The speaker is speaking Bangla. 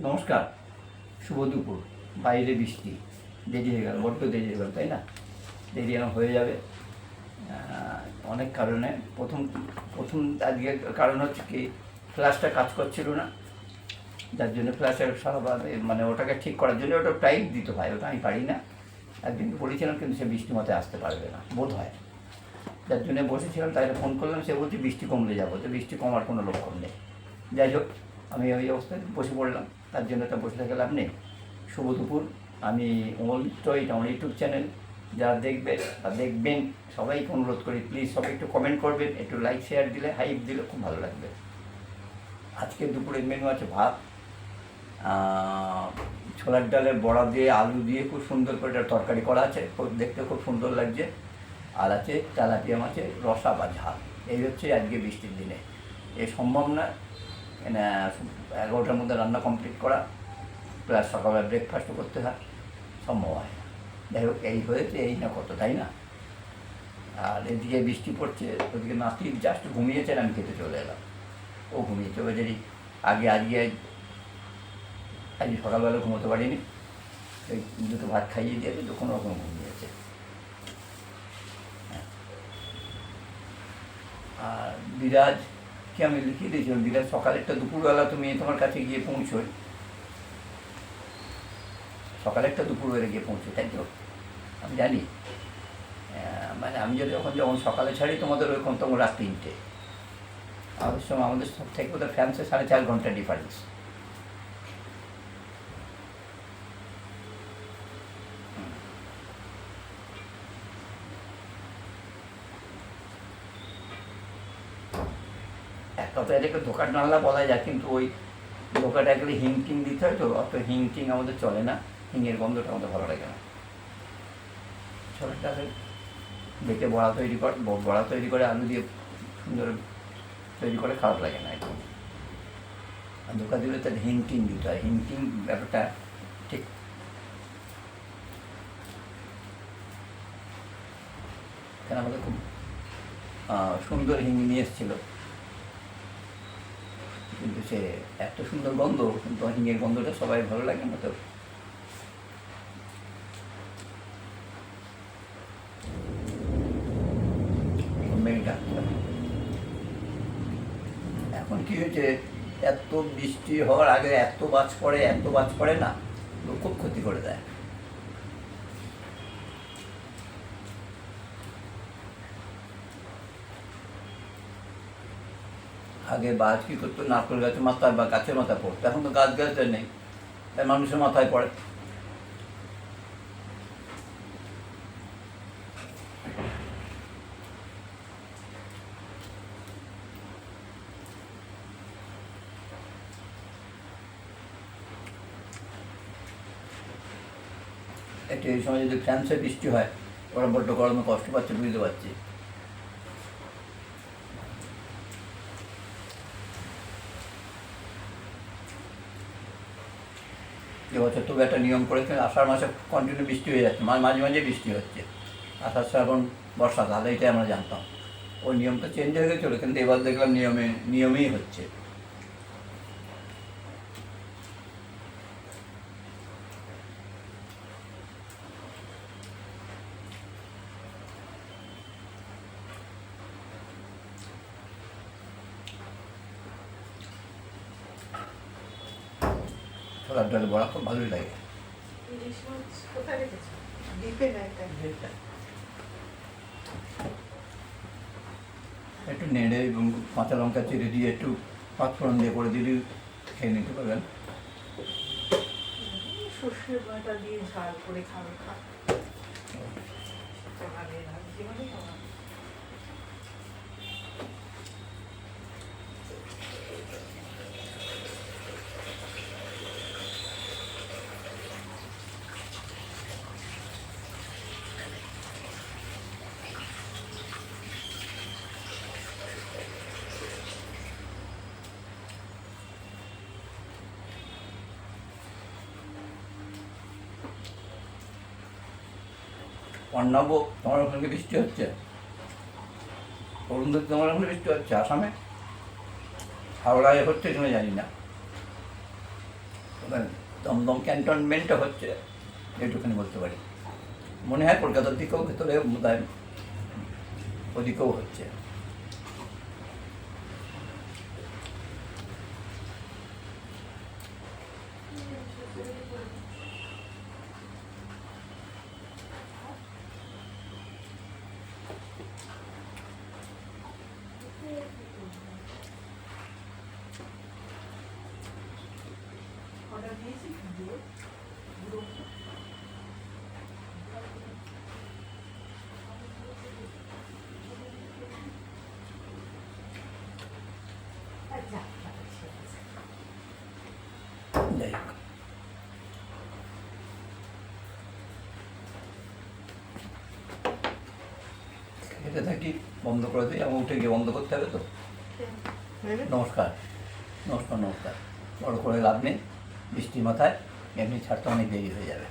নমস্কার, শুভ দুপুর। বাইরে বৃষ্টি, দেরি হয়ে গেল, বড্ড দেরি হয়ে গেল, তাই না? দেরি আমার হয়ে যাবে অনেক কারণে। প্রথম প্রথম আজকের কারণ হচ্ছে কি, ফ্ল্যাশটা কাজ করছিল না, যার জন্য ফ্ল্যাশের সারা মানে ওটাকে ঠিক করার জন্য ওটা টাইট দিতে হয়, ওটা আমি পারি না। একদিন বলেছিলাম কিন্তু সে বৃষ্টি মতে আসতে পারবে না বোধ হয়, যার জন্য বসেছিলাম। তাই ফোন করলাম, সে বলছে বৃষ্টি কমলে যাবো, তো বৃষ্টি কমার কোনো লক্ষণ নেই। যাই হোক, আমি ওই অবস্থায় বসে পড়লাম, তার জন্য তো বসে থেকে লাভ নেই। শুভ দুপুর। আমি অমল মিত্র, এটা আমার ইউটিউব চ্যানেল। যারা দেখবে বা দেখবেন সবাইকে অনুরোধ করি, প্লিজ সবাই একটু কমেন্ট করবেন, একটু লাইক শেয়ার দিলে, হাইপ দিলে খুব ভালো লাগবে। আজকে দুপুরের মেনু আছে ভাত, ছোলার ডালের বড়া দিয়ে আলু দিয়ে খুব সুন্দর করে একটা তরকারি করা আছে, দেখতে খুব সুন্দর লাগছে। আর আছে তেলাপিয়া মাছের রসা বা ঝাল। এই হচ্ছে আজকে বৃষ্টির দিনে এ সম্ভব না 11টার মধ্যে রান্না কমপ্লিট করা, প্লাস সকালে ব্রেকফাস্টও করতে হয়, সম্ভব হয় না। যাই হোক, এই হয়েছে, এই না কত, তাই না? আর এদিকে বৃষ্টি পড়ছে, ওদিকে নাতি জাস্ট ঘুমিয়েছেন, আমি খেতে চলে এলাম। ও ঘুমিয়েছে, ও যদি আজকে সকালবেলা ঘুমোতে পারিনি, ওই দুটো ভাত খাইয়ে দিয়েছে, তো কোনো রকম ঘুমিয়েছে। আর বিরাজকে আমি লিখিয়ে দিয়েছিলাম, বিরাজ সকালেরটা দুপুরবেলা তুমি তোমার কাছে গিয়ে পৌঁছোই, সকালেরটা দুপুরবেলা গিয়ে পৌঁছোই, তাই তো? আমি জানি, মানে আমি যখন সকালে ছাড়ি তোমাদের ওইরকম তখন রাত 3টে, আমাদের সময় আমাদের সব থেকে বোধহয় ফ্রান্সে 4.5 ঘন্টা ডিফারেন্স। এক কথা এটাকে ধোকার ডালনা বলা যায়, কিন্তু ওই ধোকাটা গেলে হিং টিং দিতে হয়, তো অত হিং টিং আমাদের চলে না, হিঙের গন্ধটা আমাদের ভালো লাগে না। ছোলার ডালের বেটে বড়া তৈরি করে আলু দিয়ে সুন্দর তৈরি করে, খারাপ লাগে না একদম। আর ধোকা দিলে তার হিং টিং দিতে হয়, হিং টিং ব্যাপারটা ঠিক। কেন আমাদের খুব সুন্দর হিং নিয়ে এসেছিলো, কিন্তু সে এত সুন্দর গন্ধ, কিন্তু হিঙের গন্ধটা সবাই ভালো লাগে না। তো মেয়েটা এখন কি হয়েছে, এত বৃষ্টি হওয়ার আগে এত বাজ পড়ে না, তো খুব ক্ষতি করে দেয়। আগে বাজ কী করতো, নারকেল গাছের মাথায় বা গাছের মাথায় পড়তো, এখন তো গাছ নেই, তাই মানুষের মাথায় পড়ে। একটু এই সময় যদি ফ্রান্সে বৃষ্টি হয়, ওরা বড্ড গরমে কষ্ট পাচ্ছে, বুঝতে পারছি। এবছর তবু একটা নিয়ম করেছে, আষাঢ় মাসে কন্টিনিউ বৃষ্টি হয়ে যাচ্ছে, মাঝে মাঝে বৃষ্টি হচ্ছে, আষাঢ় শ্রাবণ বর্ষা, তাহলে এটাই আমরা জানতাম। ওই নিয়মটা চেঞ্জ হয়ে গেছিলো, কিন্তু এবার দেখলাম নিয়মেই হচ্ছে। ছোলার ডালে বড়া খুব ভালোই লাগে। একটু নেড়ে এবং কাঁচা লঙ্কা চিড়ে দিয়ে একটু পাঁচফোড়ন দিয়ে করে দিলে খেয়ে নিতে পারবেন। সর্ষের বাটা দিয়ে ঝাল করে খাবে, অর্ণব, তোমার ওখানে বৃষ্টি হচ্ছে? অরুন্ধতি, তোমার ওখানে বৃষ্টি হচ্ছে? আসামে, হাওড়ায় হচ্ছে কিনা জানি না। তো এবার দমদম ক্যান্টনমেন্টটা হচ্ছে এইটুখানি বলতে পারি। মনে হয় কলকাতার দিকেও ভেতরে বোধহয় ওদিকেও হচ্ছে। অর্ডার দিয়েছি ভিডিও পুরো আচ্ছা যাই হোক, খেতে থাকি, বন্ধ করে দিই। আমার উঠে গিয়ে বন্ধ করতে হবে তো। নমস্কার, নমস্কার, নমস্কার। বড় করে লাভ নেই, বৃষ্টি মাথায় এমনি ছাড়তে অনেক দেরি হয়ে যাবে।